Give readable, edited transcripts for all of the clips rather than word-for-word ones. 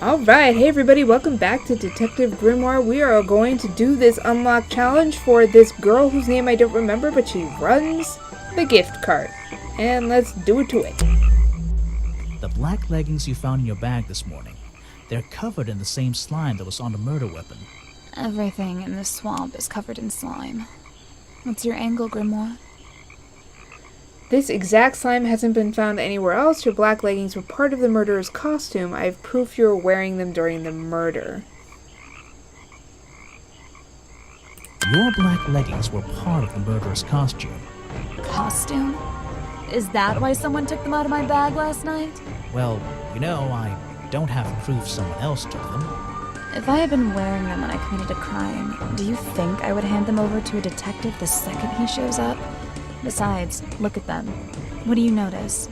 Alright, hey everybody, welcome back to Detective Grimoire. We are going to do this unlock challenge for this girl whose name I don't remember, but she runs the gift cart. And let's do it to it. The black leggings you found in your bag this morning, they're covered in the same slime that was on the murder weapon. Everything in this swamp is covered in slime. What's your angle, Grimoire? This exact slime hasn't been found anywhere else. Your black leggings were part of the murderer's costume. I have proof you were wearing them during the murder. Your black leggings were part of the murderer's costume. Costume? Is that why someone took them out of my bag last night? Well, you know, I don't have proof someone else took them. If I had been wearing them when I committed a crime, do you think I would hand them over to a detective the second he shows up? Besides, look at them. What do you notice?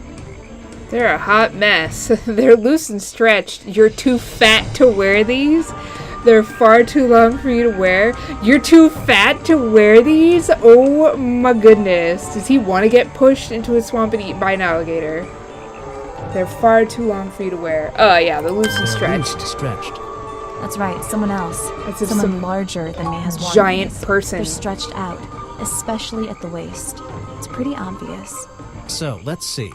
They're a hot mess. They're loose and stretched. You're too fat to wear these? They're far too long for you to wear? You're too fat to wear these? Oh my goodness. Does he want to get pushed into a swamp and eaten by an alligator? They're far too long for you to wear. Oh yeah, they're loose and stretched. That's right, someone else. As if someone some larger than me has worn giant these. person. They're stretched out, especially at the waist. It's pretty obvious. So, let's see.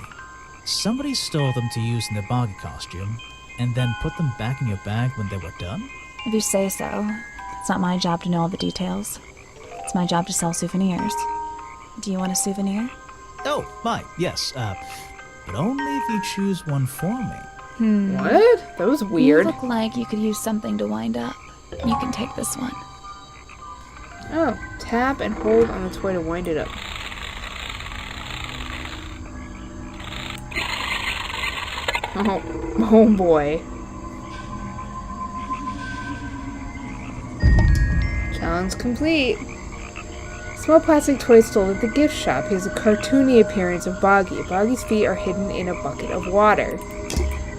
Somebody stole them to use in their boggy costume, and then put them back in your bag when they were done? If you say so. It's not my job to know all the details. It's my job to sell souvenirs. Do you want a souvenir? Oh, yes, but only if you choose one for me. What? That was weird. You look like you could use something to wind up. You can take this one. Oh, tap and hold on the toy to wind it up. Oh boy. Challenge complete. Small plastic toy stole at the gift shop. He has a cartoony appearance of Boggy. Boggy's feet are hidden in a bucket of water.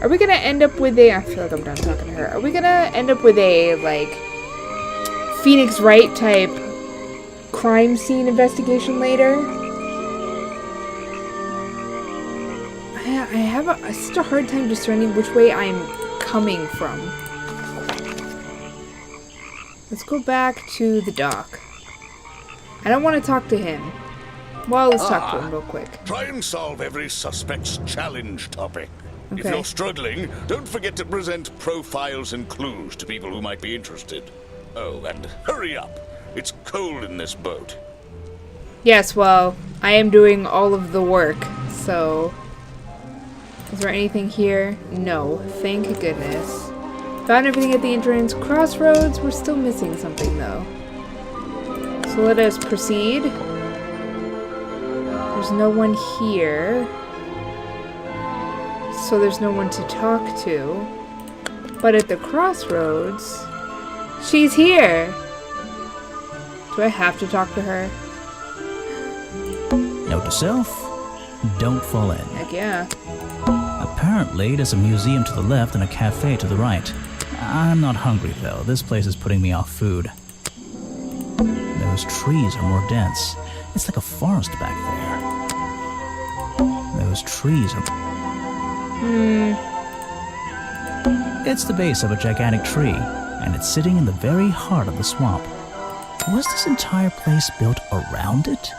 Are we gonna end up with a... I feel like I'm done talking to her. Are we gonna end up with a, like, Phoenix Wright type crime scene investigation later? I have such a hard time discerning which way I'm coming from. Let's go back to the dock. I don't want to talk to him. Well, let's talk to him real quick. Try and solve every suspect's challenge topic. Okay. If you're struggling, don't forget to present profiles and clues to people who might be interested. Oh, and hurry up. It's cold in this boat. Yes, well, I am doing all of the work, so... Is there anything here? No. Thank goodness. Found everything at the entrance crossroads. We're still missing something, though. So let us proceed. There's no one here. So there's no one to talk to. But at the crossroads... She's here! Do I have to talk to her? Note to self, don't fall in. Heck yeah. Apparently, there's a museum to the left and a cafe to the right. I'm not hungry, though. This place is putting me off food. Those trees are more dense. It's like a forest back there. Those trees are... It's the base of a gigantic tree, and it's sitting in the very heart of the swamp. Was this entire place built around it?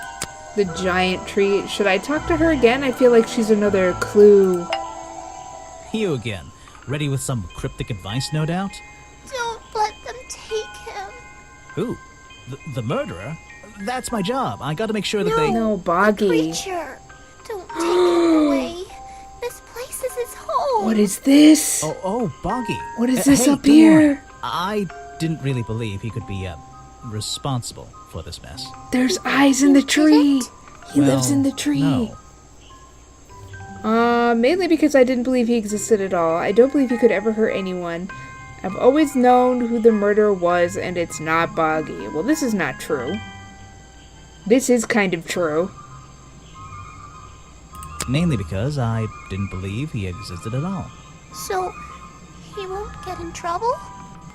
The giant tree. Should I talk to her again? I feel like she's another clue. You again. Ready with some cryptic advice, no doubt? Don't let them take him. Who? The murderer? That's my job. I gotta make sure that they... No, Boggy. Preacher, don't take him away. This place is his home. What is this? Oh, Boggy. What is this Hey, up don't here? worry. I didn't really believe he could be, responsible for this mess. There's eyes in the tree. He lives in the tree. No. Mainly because I didn't believe he existed at all. I don't believe he could ever hurt anyone. I've always known who the murderer was, and it's not Boggy. Well, this is not true. This is kind of true. Mainly because I didn't believe he existed at all. So, he won't get in trouble?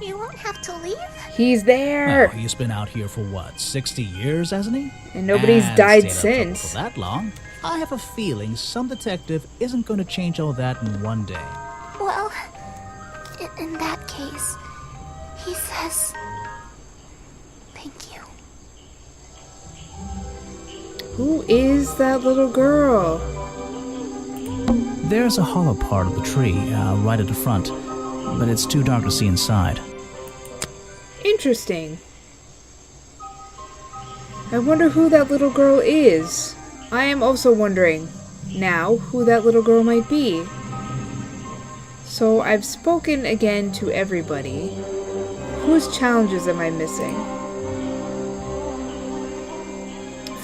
You won't have to leave? He's there. Well, he's been out here for what, 60 years, hasn't he? And nobody's And died stayed out of trouble since. for that long. I have a feeling some detective isn't going to change all that in one day. Well, In that case, he says... Thank you. Who is that little girl? There's a hollow part of the tree right at the front, but it's too dark to see inside. Interesting. I wonder who that little girl is. I am also wondering now who that little girl might be. So I've spoken again to everybody. Whose challenges am I missing?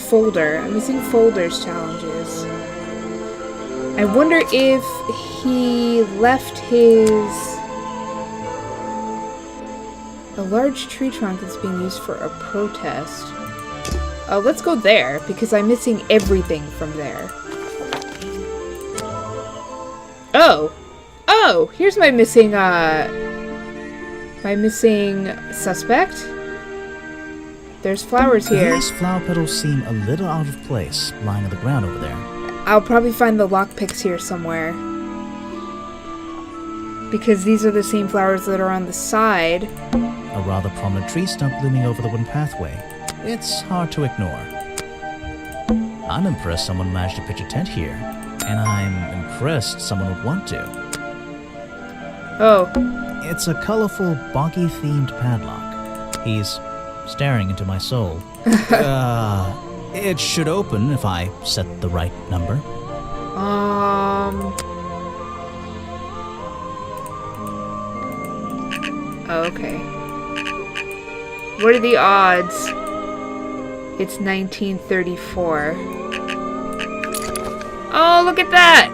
Folder. I'm missing Folder's challenges. I wonder if he left his... A large tree trunk that's being used for a protest. Let's go there, because I'm missing everything from there. Oh! Oh! Here's my missing, suspect. There's flowers here. These flower petals seem a little out of place, lying on the ground over there. I'll probably find the lockpicks here somewhere. Because these are the same flowers that are on the side. A rather prominent tree stump looming over the wooden pathway. It's hard to ignore. I'm impressed someone managed to pitch a tent here. And I'm impressed someone would want to. Oh. It's a colorful, boggy-themed padlock. He's staring into my soul. It should open if I set the right number. Okay. What are the odds? It's 1934. Oh, look at that!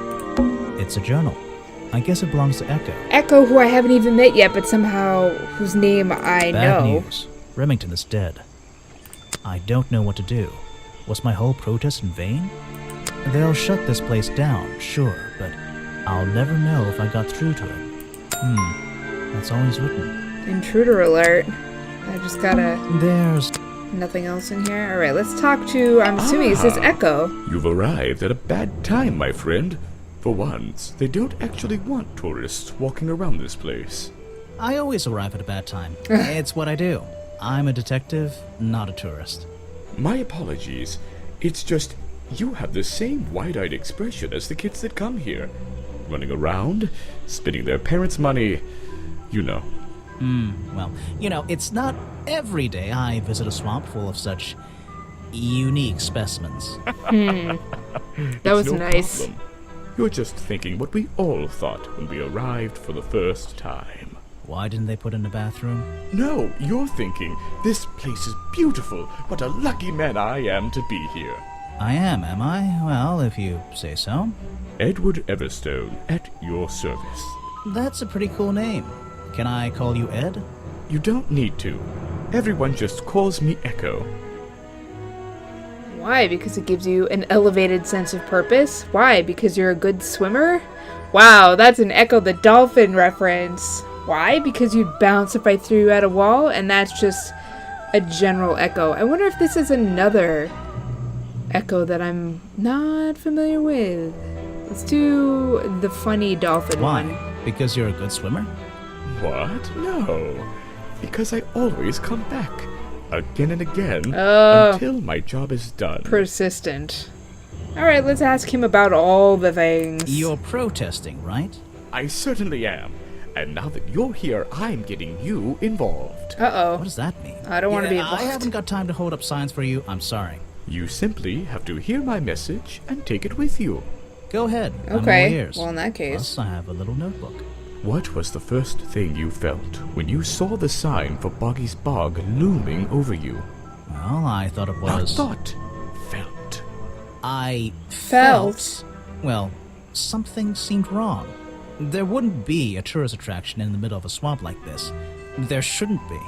It's a journal. I guess it belongs to Echo. Echo, who I haven't even met yet, but somehow whose name I know. Bad news. Remington is dead. I don't know what to do. Was my whole protest in vain? They'll shut this place down, sure, but I'll never know if I got through to him. That's all he's written. Intruder alert. I just gotta... There's... Nothing else in here? Alright, let's talk to... I'm assuming it says Echo. You've arrived at a bad time, my friend. For once, they don't actually want tourists walking around this place. I always arrive at a bad time. It's what I do. I'm a detective, not a tourist. My apologies. It's just, you have the same wide-eyed expression as the kids that come here. Running around, spending their parents' money, you know. Well, you know, it's not every day I visit a swamp full of such unique specimens. That was no nice. problem. You're just thinking what we all thought when we arrived for the first time. Why didn't they put in a bathroom? No, you're thinking, this place is beautiful. What a lucky man I am to be here. I am I? Well, if you say so. Edward Everstone, at your service. That's a pretty cool name. Can I call you Ed? You don't need to. Everyone just calls me Echo. Why? Because it gives you an elevated sense of purpose? Why? Because you're a good swimmer? Wow, that's an Echo the Dolphin reference. Why? Because you'd bounce if I threw you at a wall, and that's just a general Echo. I wonder if this is another Echo that I'm not familiar with. Let's do the funny dolphin Why? one. Because you're a good swimmer? What? No. Because I always come back. Again and again. Oh. Until my job is done. Persistent. Alright, let's ask him about all the things. You're protesting, right? I certainly am. And now that you're here, I'm getting you involved. Uh-oh. What does that mean? I don't want to be I involved. haven't got time to hold up signs for you. I'm sorry. You simply have to hear my message and take it with you. Go ahead. I'm all Okay, ears. well in that case. Plus, I have a little notebook. What was the first thing you felt when you saw the sign for Boggy's Bog looming over you? Well, I thought it Not was... thought. Felt. I Felt. Well, something seemed wrong. There wouldn't be a tourist attraction in the middle of a swamp like this. There shouldn't be.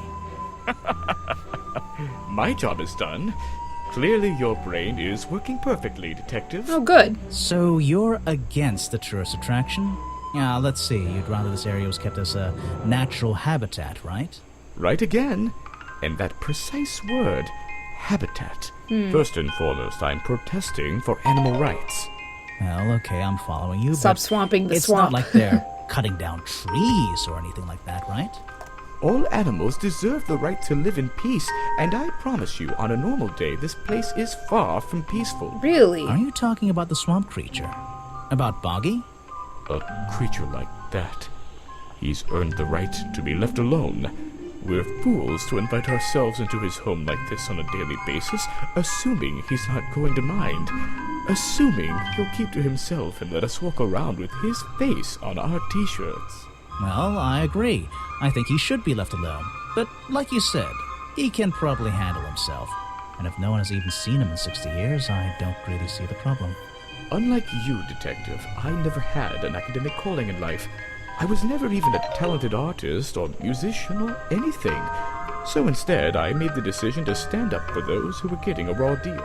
My job is done. Clearly your brain is working perfectly, Detective. Oh, good. So you're against the tourist attraction? Yeah, let's see. You'd rather this area was kept as a natural habitat, right? Right again. And that precise word, habitat. First and foremost, I'm protesting for animal rights. Well, okay, I'm following you, Stop but swamping the it's swamp. not like they're cutting down trees or anything like that, right? All animals deserve the right to live in peace, and I promise you, on a normal day, this place is far from peaceful. Really? Are you talking about the swamp creature? About Boggy? A creature like that. He's earned the right to be left alone. We're fools to invite ourselves into his home like this on a daily basis, assuming he's not going to mind. Assuming he'll keep to himself and let us walk around with his face on our t-shirts. Well, I agree. I think he should be left alone. But like you said, he can probably handle himself. And if no one has even seen him in 60 years, I don't really see the problem. Unlike you, Detective, I never had an academic calling in life. I was never even a talented artist or musician or anything. So instead, I made the decision to stand up for those who were getting a raw deal.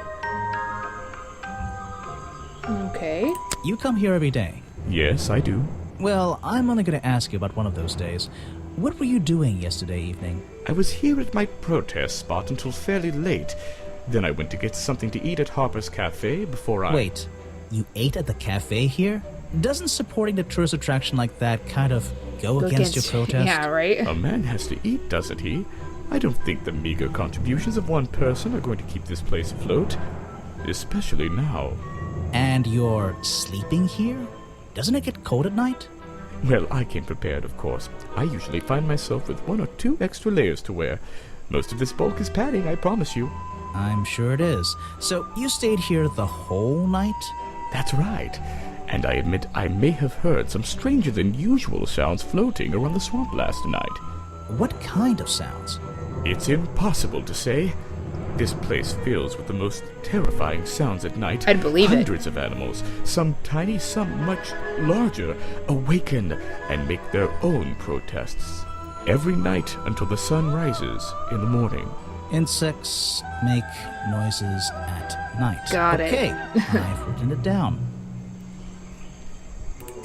Okay. You come here every day. Yes, I do. Well, I'm only going to ask you about one of those days. What were you doing yesterday evening? I was here at my protest spot until fairly late. Then I went to get something to eat at Harper's Cafe before I... Wait, you ate at the cafe here? Doesn't supporting the tourist attraction like that kind of go against your protest? Yeah, right? A man has to eat, doesn't he? I don't think the meager contributions of one person are going to keep this place afloat. Especially now. And you're sleeping here? Doesn't it get cold at night? Well, I came prepared, of course. I usually find myself with 1 or 2 extra layers to wear. Most of this bulk is padding, I promise you. I'm sure it is. So you stayed here the whole night? That's right. And I admit I may have heard some stranger than usual sounds floating around the swamp last night. What kind of sounds? It's impossible to say. This place fills with the most terrifying sounds at night. I'd believe it. Hundreds of animals, some tiny, some much larger, awaken and make their own protests. Every night until the sun rises in the morning. Insects make noises at night. Got it. Okay, I've written it down.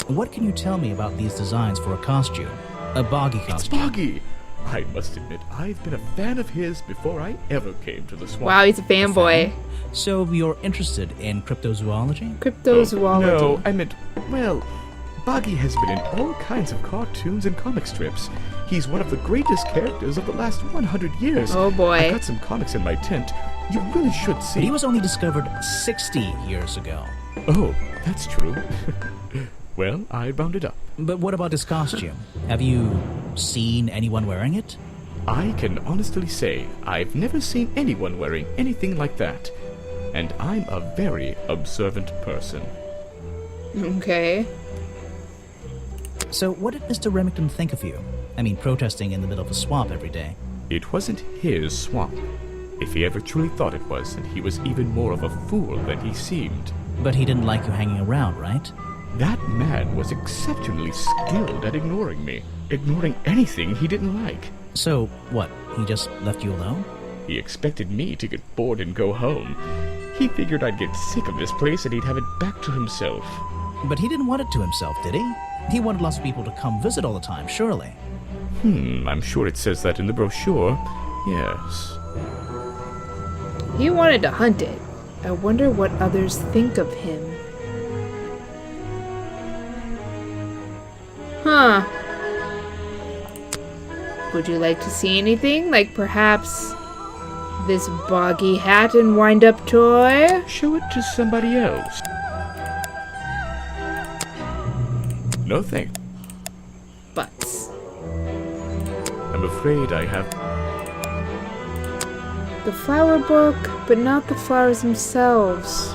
What can you tell me about these designs for a costume? A Boggy It's costume. Boggy! I must admit, I've been a fan of his before I ever came to the swamp. Wow, he's a fanboy. So you're interested in cryptozoology? Cryptozoology. No, I meant, well, Boggy has been in all kinds of cartoons and comic strips. He's one of the greatest characters of the last 100 years. Oh, boy. I've got some comics in my tent. You really should see. But he was only discovered 60 years ago. Oh, that's true. Well, I rounded up. But what about his costume? Have you seen anyone wearing it? I can honestly say I've never seen anyone wearing anything like that. And I'm a very observant person. Okay. So what did Mr. Remington think of you? I mean, protesting in the middle of a swamp every day. It wasn't his swamp. If he ever truly thought it was, then he was even more of a fool than he seemed. But he didn't like you hanging around, right? That man was exceptionally skilled at ignoring me. Ignoring anything he didn't like. So, what, he just left you alone? He expected me to get bored and go home. He figured I'd get sick of this place and he'd have it back to himself. But he didn't want it to himself, did he? He wanted lots of people to come visit all the time, surely. I'm sure it says that in the brochure. Yes. He wanted to hunt it. I wonder what others think of him. Huh. Would you like to see anything? Like perhaps this Boggy hat and wind-up toy? Show it to somebody else. No thanks. Butts. I'm afraid I have... The flower book, but not the flowers themselves.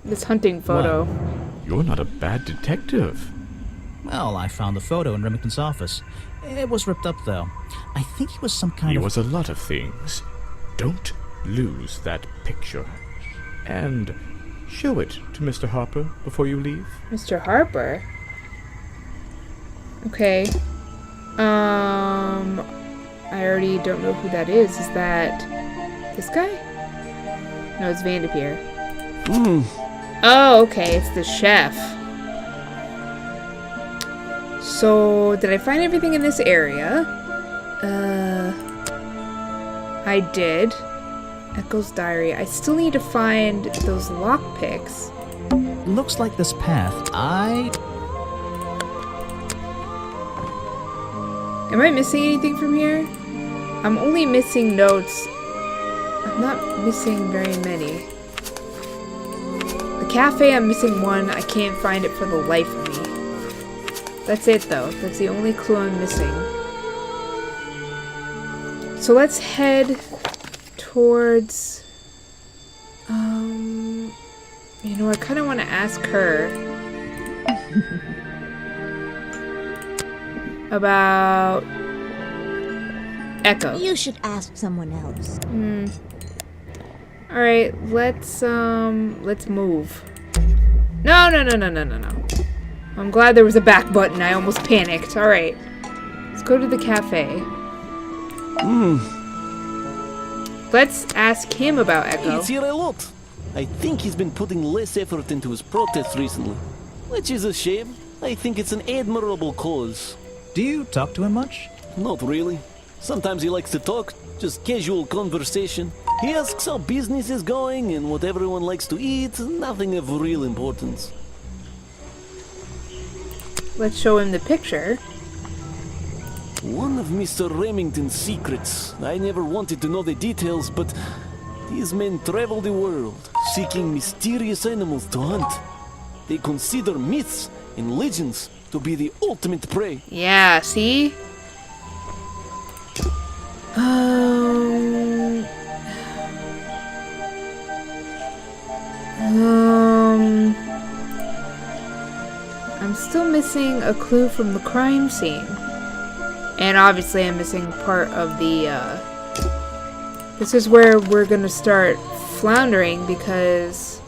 This hunting photo. You're not a bad detective. Well, I found the photo in Remington's office. It was ripped up, though. I think he was some kind He of... was a lot of things. Don't lose that picture. And show it to Mr. Harper before you leave. Mr. Harper? Okay. I already don't know who that is. Is that this guy? No, it's Vanderpeer. Oh, okay, it's the chef. So, did I find everything in this area? I did. Echo's diary. I still need to find those lockpicks. looks like this path. Am I missing anything from here? I'm only missing notes. I'm not missing very many. The cafe, I'm missing one. I can't find it for the life of me. That's it, though. That's the only clue I'm missing. So let's head towards... You know, I kind of want to ask her about Echo. You should ask someone else. Alright, let's move. No. I'm glad there was a back button. I almost panicked. Alright. Let's go to the cafe. Let's ask him about Echo. It's here I looked. I think he's been putting less effort into his protests recently. Which is a shame. I think it's an admirable cause. Do you talk to him much? Not really. Sometimes he likes to talk, just casual conversation. He asks how business is going and what everyone likes to eat, nothing of real importance. Let's show him the picture. One of Mr. Remington's secrets. I never wanted to know the details, but these men travel the world, seeking mysterious animals to hunt. They consider myths and legends to be the ultimate prey. Yeah, see? I'm still missing a clue from the crime scene. And obviously I'm missing part of the, this is where we're gonna start floundering because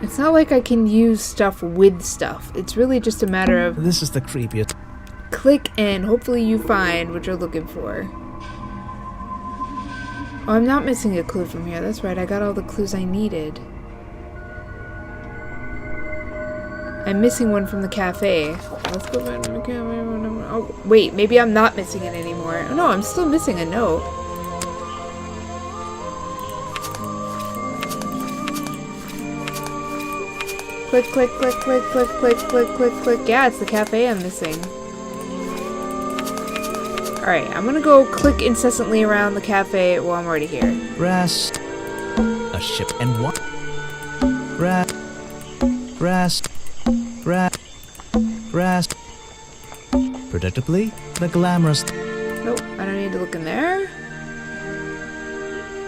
it's not like I can use stuff with stuff. It's really just a matter of This is the creepiest. click and hopefully you find what you're looking for. Oh, I'm not missing a clue from here. That's right, I got all the clues I needed. I'm missing one from the cafe. Let's go back to the cafe. Oh, wait, maybe I'm not missing it anymore. Oh, no, I'm still missing a note. Click, click, click, click, click, click, click, click, click. Yeah, it's the cafe I'm missing. Alright, I'm gonna go click incessantly around the cafe while I'm already here. Rest. A ship and what? Rest. Rest. Rest. Rest. Predictably, the glamorous. Nope, I don't need to look in there.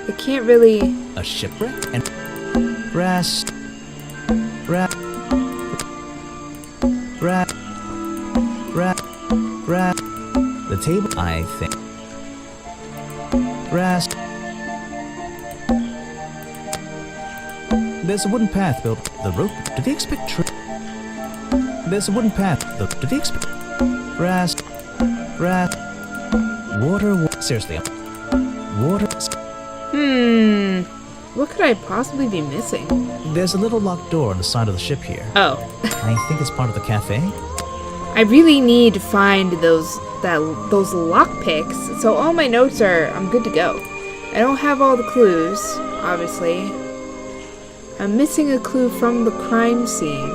I can't really... A shipwreck and rest. Rest. Rest. Rest. Rest. The table, I think. Rest. There's a wooden path built. The rope. Did they expect There's a wooden path. Did they expect Rest. Rest. Water. Seriously. Water. What could I possibly be missing? There's a little locked door on the side of the ship here. Oh. I think it's part of the cafe. I really need to find those lockpicks. So all my notes are, I'm good to go. I don't have all the clues, obviously. I'm missing a clue from the crime scene.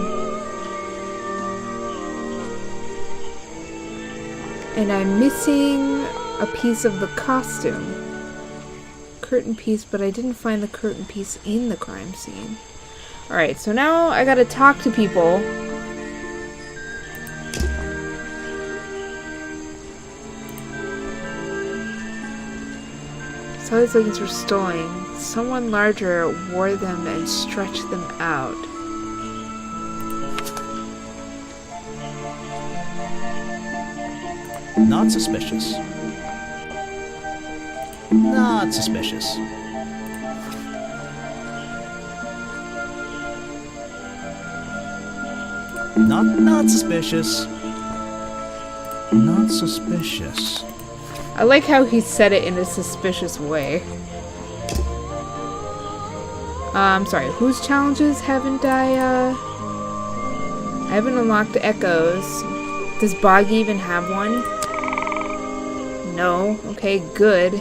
And I'm missing a piece of the costume. Curtain piece, but I didn't find the curtain piece in the crime scene. Alright, so now I gotta talk to people. So these leggings were stolen. Someone larger wore them and stretched them out. Not suspicious. Not suspicious. Not suspicious. Not suspicious. I like how he said it in a suspicious way. I'm sorry, whose challenges haven't I haven't unlocked the echoes. Does Boggy even have one? No. Okay, good.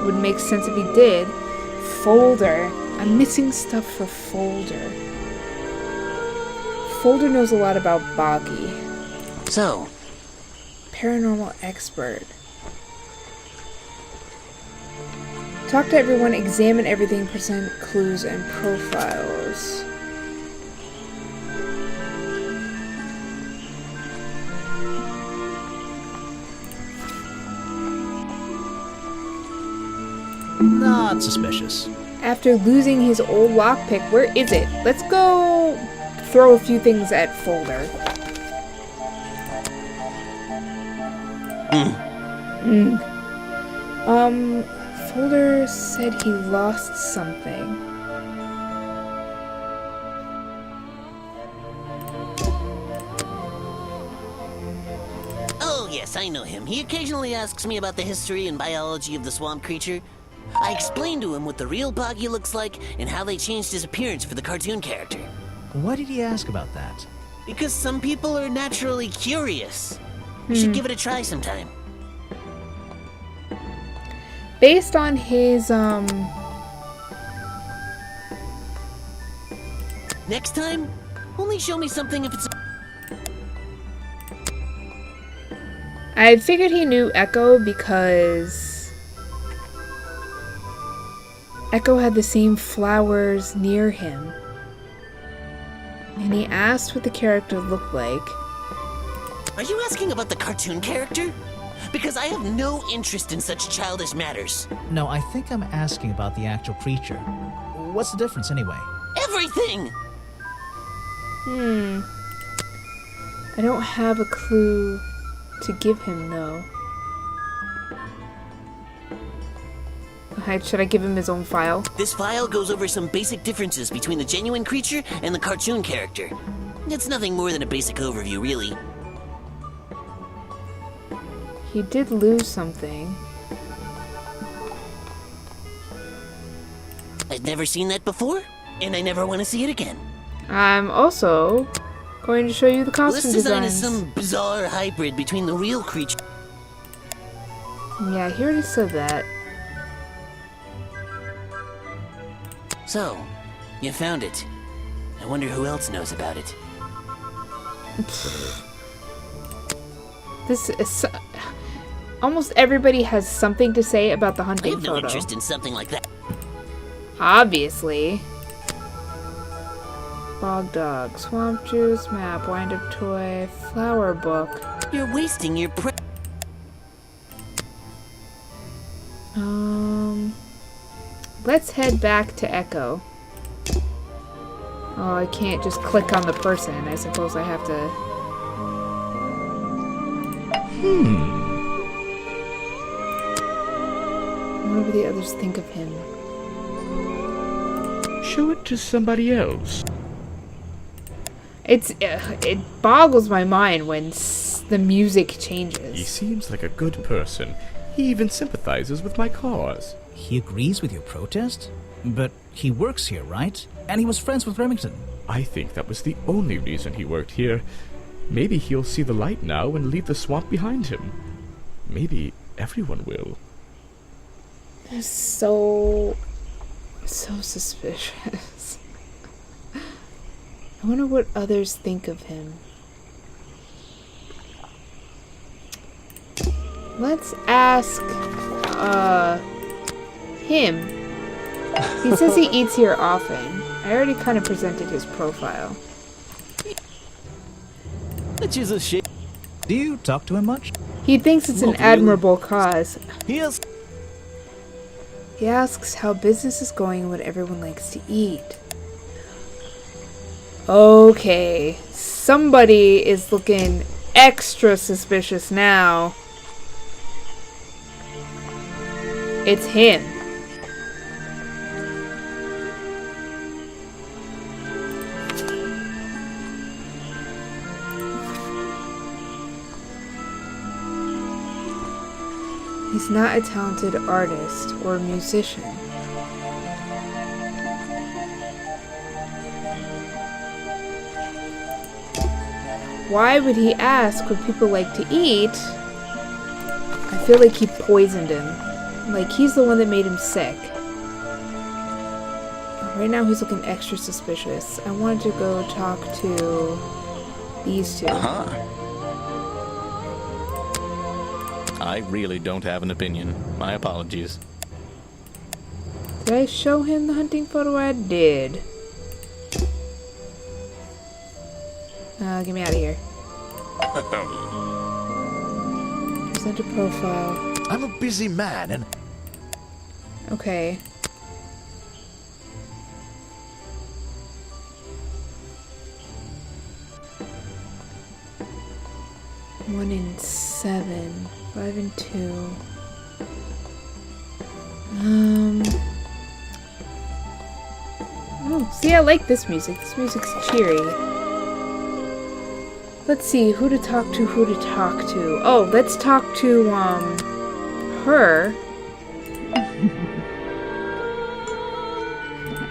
Would make sense if he did. Folder. I'm missing stuff for Folder. Folder knows a lot about Boggy. So, Paranormal expert. Talk to everyone, examine everything, present clues and profiles. Not suspicious. After losing his old lockpick, where is it? Let's go throw a few things at Folder. Folder said he lost something. oh yes, I know him. He occasionally asks me about the history and biology of the swamp creature. I explained to him what the real Boggy looks like and how they changed his appearance for the cartoon character. Why did he ask about that? Because some people are naturally curious. You should give it a try sometime. Based on his, Next time, only show me something if it's... I figured he knew Echo because Echo had the same flowers near him. And he asked what the character looked like. Are you asking about the cartoon character? Because I have no interest in such childish matters. No, I think I'm asking about the actual creature. What's the difference anyway? Everything! I don't have a clue to give him, though. Should I give him his own file? This file goes over some basic differences between the genuine creature and the cartoon character. It's nothing more than a basic overview, really. He did lose something. I've never seen that before, and I never want to see it again. I'm also going to show you the Well, this costume design designs. is some bizarre hybrid between the real creature... Yeah, he already said that. So, you found it. I wonder who else knows about it. This is... Almost everybody has something to say about the I hunting have no photo. interest in something like that. Obviously. Bog dog, swamp juice, map, wind-up toy, flower book. You're wasting your Let's head back to Echo. Oh, I can't just click on the person. I suppose I have to... What do the others think of him? Show it to somebody else. It boggles my mind when the music He changes. seems like a good person. He even sympathizes with my cause. He agrees with your protest? But he works here, right? And he was friends with Remington. I think that was the only reason he worked here. Maybe he'll see the light now and leave the swamp behind him. Maybe everyone will. So suspicious. I wonder what others think of him. Let's ask him. He says he eats here often. I already kind of presented his profile. Which is a shame. Do you talk to him much? He thinks it's an Not really. admirable cause. He has He asks how business is going and what everyone likes to eat. Okay, somebody is looking extra suspicious now. It's him. He's not a talented artist or musician. Why would he ask what people like to eat? I feel like he poisoned him. Like he's the one that made him sick. Right now he's looking extra suspicious. I wanted to go talk to these two. I really don't have an opinion. My apologies. Did I show him the hunting photo? I did. Get me out of here. Present a profile. I'm a busy man and... Okay. One in 7. 5 and 2. Oh, see, I like this music. This music's cheery. Let's see, who to talk to, who to talk to. Oh, let's talk to, her.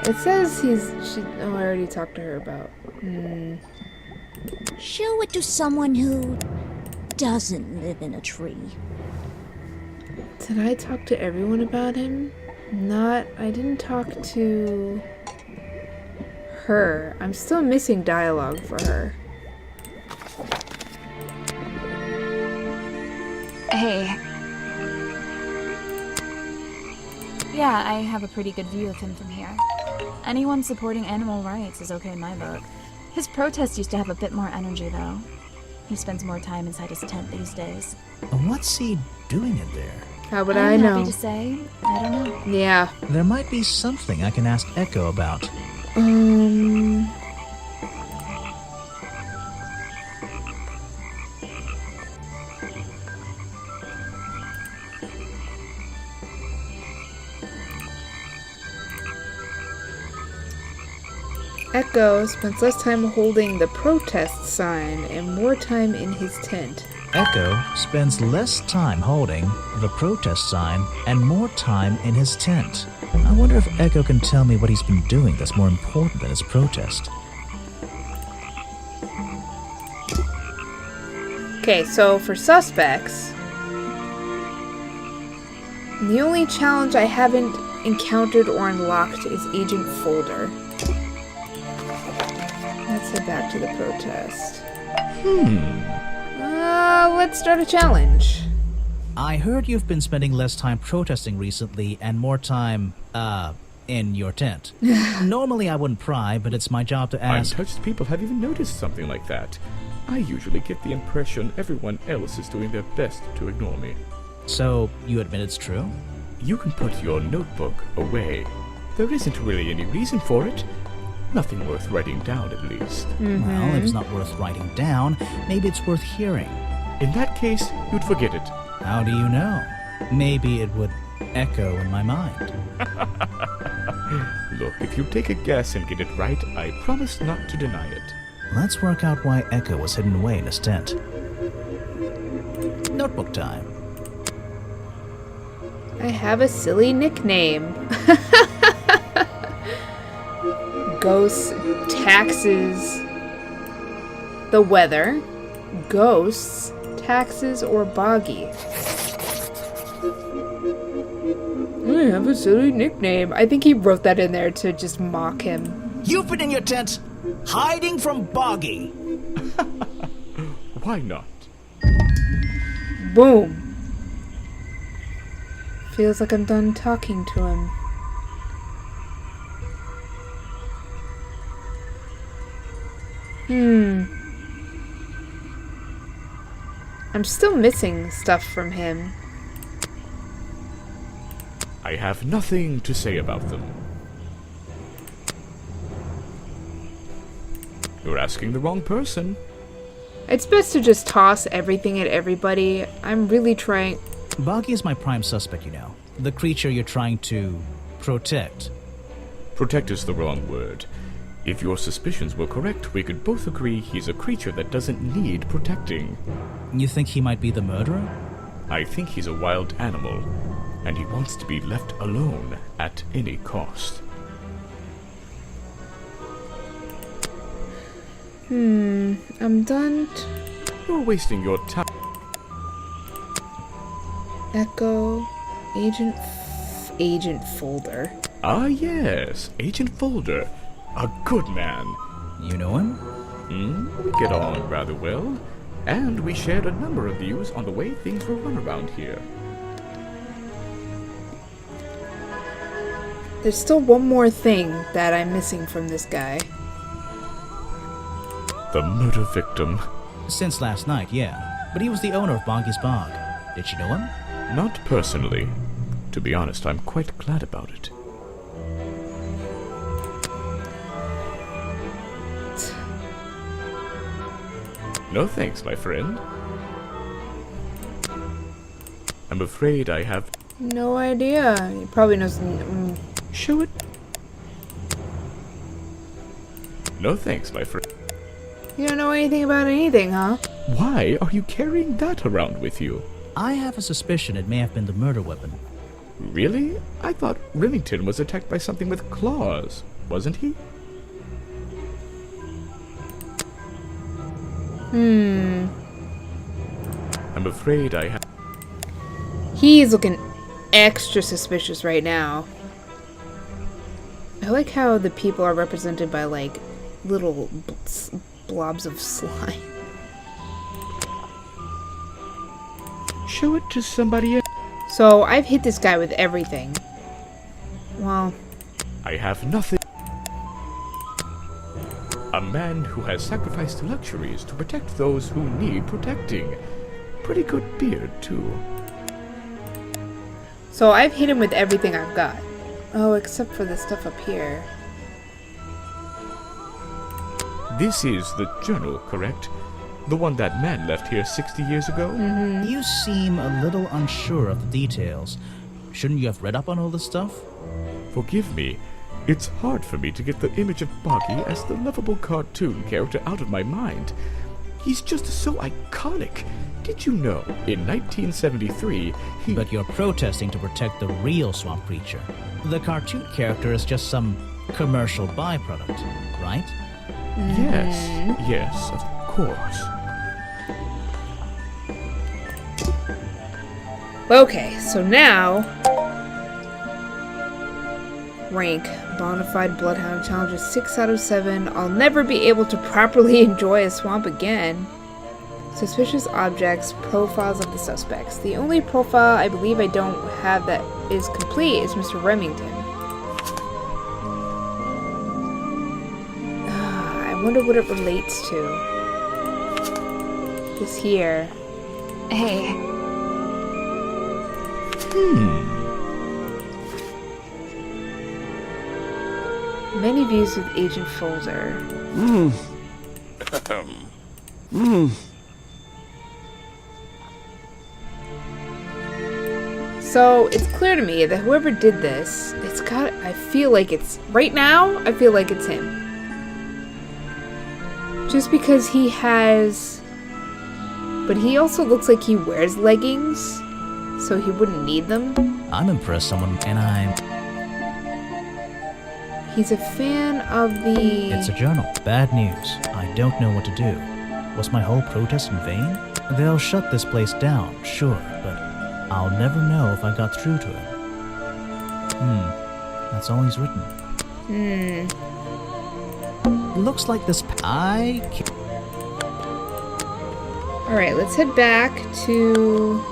It says oh, I already talked to her about. Show it to someone who doesn't live in a tree. Did I talk to everyone about him? I didn't talk to her. I'm still missing dialogue for her. Hey. Yeah, I have a pretty good view of him from here. Anyone supporting animal rights is okay in my book. His protest used to have a bit more energy, though. He spends more time inside his tent these days. What's he doing in there? How would I'm I know? happy to say, I don't know. Yeah. There might be something I can ask Echo about. Echo spends less time holding the protest sign and more time in his tent. Echo spends less time holding the protest sign and more time in his tent. I wonder if Echo can tell me what he's been doing that's more important than his protest. Okay, so for suspects, the only challenge I haven't encountered or unlocked is Agent Folder. Let's head back to the protest. Let's start a challenge. I heard you've been spending less time protesting recently and more time, in your tent. Normally I wouldn't pry, but it's my job to ask. Untouched people have even noticed something like that. I usually get the impression everyone else is doing their best to ignore me. So, you admit it's true? You can put your notebook away. There isn't really any reason for it. Nothing worth writing down, at least. Well, if it's not worth writing down, maybe it's worth hearing. In that case, you'd forget it. How do you know? Maybe it would echo in my mind. Look, if you take a guess and get it right, I promise not to deny it. Let's work out why Echo was hidden away in his tent. Notebook time. I have a silly nickname. Ghosts, taxes, the weather, ghosts, taxes, or boggy. I have a silly nickname. I think he wrote that in there to just mock him. You've been in your tent, hiding from Boggy. Why not? Boom. Feels like I'm done talking to him. I'm still missing stuff from him. I have nothing to say about them. You're asking the wrong person. It's best to just toss everything at everybody. I'm really trying... Boggy is my prime suspect, you know. The creature you're trying to protect. Protect is the wrong word. If your suspicions were correct, we could both agree he's a creature that doesn't need protecting. You think he might be the murderer? I think he's a wild animal, and he wants to be left alone at any cost. I'm done. You're wasting your time. Echo, Agent Folder. Ah, yes, Agent Folder. A good man. You know him? We get on rather well, and we shared a number of views on the way things were run around here. There's still one more thing that I'm missing from this guy. The murder victim. Since last night, yeah. But he was the owner of Boggy's Bog. Did you know him? Not personally. To be honest, I'm quite glad about it. No thanks, my friend. I'm afraid I have... No idea. He probably knows... Show it. No thanks, my friend. You don't know anything about anything, huh? Why are you carrying that around with you? I have a suspicion it may have been the murder weapon. Really? I thought Remington was attacked by something with claws, wasn't he? I'm afraid I have... He's looking extra suspicious right now. I like how the people are represented by, like, little blobs of slime. Show it to somebody else. So, I've hit this guy with everything. Well... I have nothing. A man who has sacrificed luxuries to protect those who need protecting. Pretty good beard, too. So, I've hit him with everything I've got. Oh, except for the stuff up here. This is the journal, correct? The one that man left here 60 years ago? You seem a little unsure of the details. Shouldn't you have read up on all this stuff? Forgive me. It's hard for me to get the image of Boggy as the lovable cartoon character out of my mind. He's just so iconic. Did you know, in 1973, he... But you're protesting to protect the real swamp creature. The cartoon character is just some commercial byproduct, right? Yes, of course. Okay, so now... Rank. Bonafide Bloodhound challenges 6 out of 7. I'll never be able to properly enjoy a swamp again. Suspicious objects. Profiles of the suspects. The only profile I believe I don't have that is complete is Mr. Remington. I wonder what it relates to. This here. Hey, Many views with Agent Folder. So, it's clear to me that whoever did this, I feel like it's, right now, I feel like it's him. Just because he has, but he also looks like he wears leggings, so he wouldn't need them. I'm impressed He's a fan of the... It's a journal. Bad news. I don't know what to do. Was my whole protest in vain? They'll shut this place down, sure, but I'll never know if I got through to him. That's all he's written. Looks like this... Alright, let's head back to...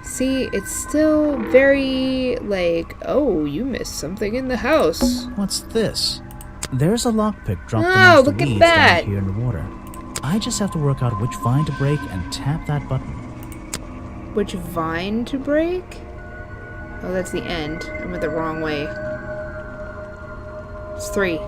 See, it's still very, like, oh, you missed something in the house. What's this? There's a lockpick dropped Oh, amongst the look at weeds that! down here in the water. I just have to work out which vine to break and tap that button. Which vine to break? Oh, that's the end. I went the wrong way. It's 3.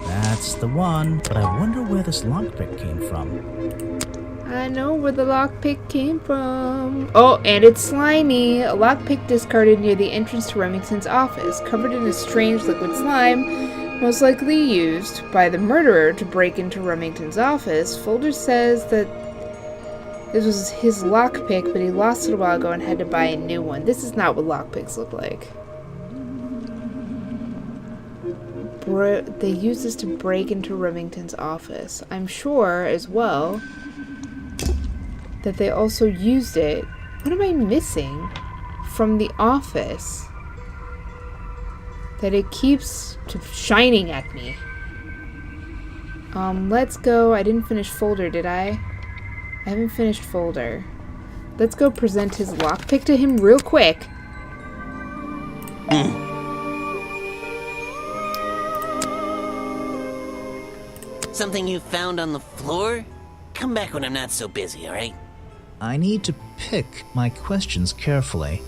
That's the one, but I wonder where this lockpick came from. I know where the lockpick came from. Oh, and it's slimy. A lockpick discarded near the entrance to Remington's office, covered in a strange liquid slime, most likely used by the murderer to break into Remington's office. Folder says that this was his lockpick, but he lost it a while ago and had to buy a new one. This is not what lockpicks look like. They used this to break into Remington's office. I'm sure, as well, that they also used it. What am I missing? from the office that it keeps shining at me. Let's go. I didn't finish folder, did I? I haven't finished folder. Let's go present his lockpick to him real quick. Something you found on the floor? Come back when I'm not so busy, alright? I need to pick my questions carefully.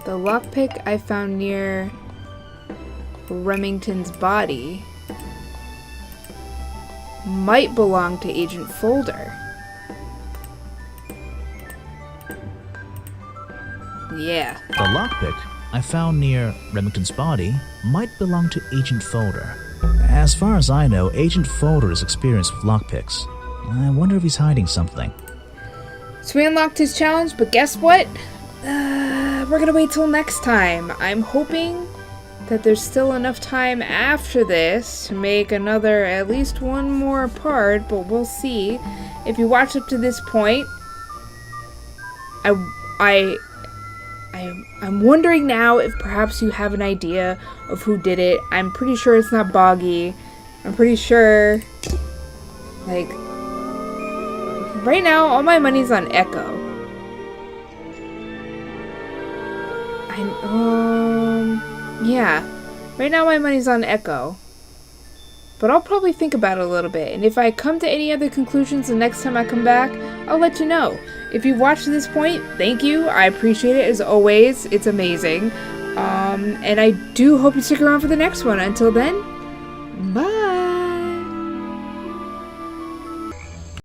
The lockpick I found near Remington's body might belong to Agent Folder. Yeah. The lockpick I found near Remington's body might belong to Agent Folder. As far as I know, Agent Folder is experienced with lockpicks. I wonder if he's hiding something. So we unlocked his challenge, but guess what? We're gonna wait till next time. I'm hoping that there's still enough time after this to make another, at least one more part, but we'll see. If you watched up to this point, I'm wondering now if perhaps you have an idea of who did it. I'm pretty sure it's not Boggy. I'm pretty sure, like, right now all my money's on Echo. Yeah. Right now my money's on Echo. But I'll probably think about it a little bit, and if I come to any other conclusions the next time I come back, I'll let you know. If you've watched to this point, thank you. I appreciate it as always. It's amazing. And I do hope you stick around for the next one. Until then, bye!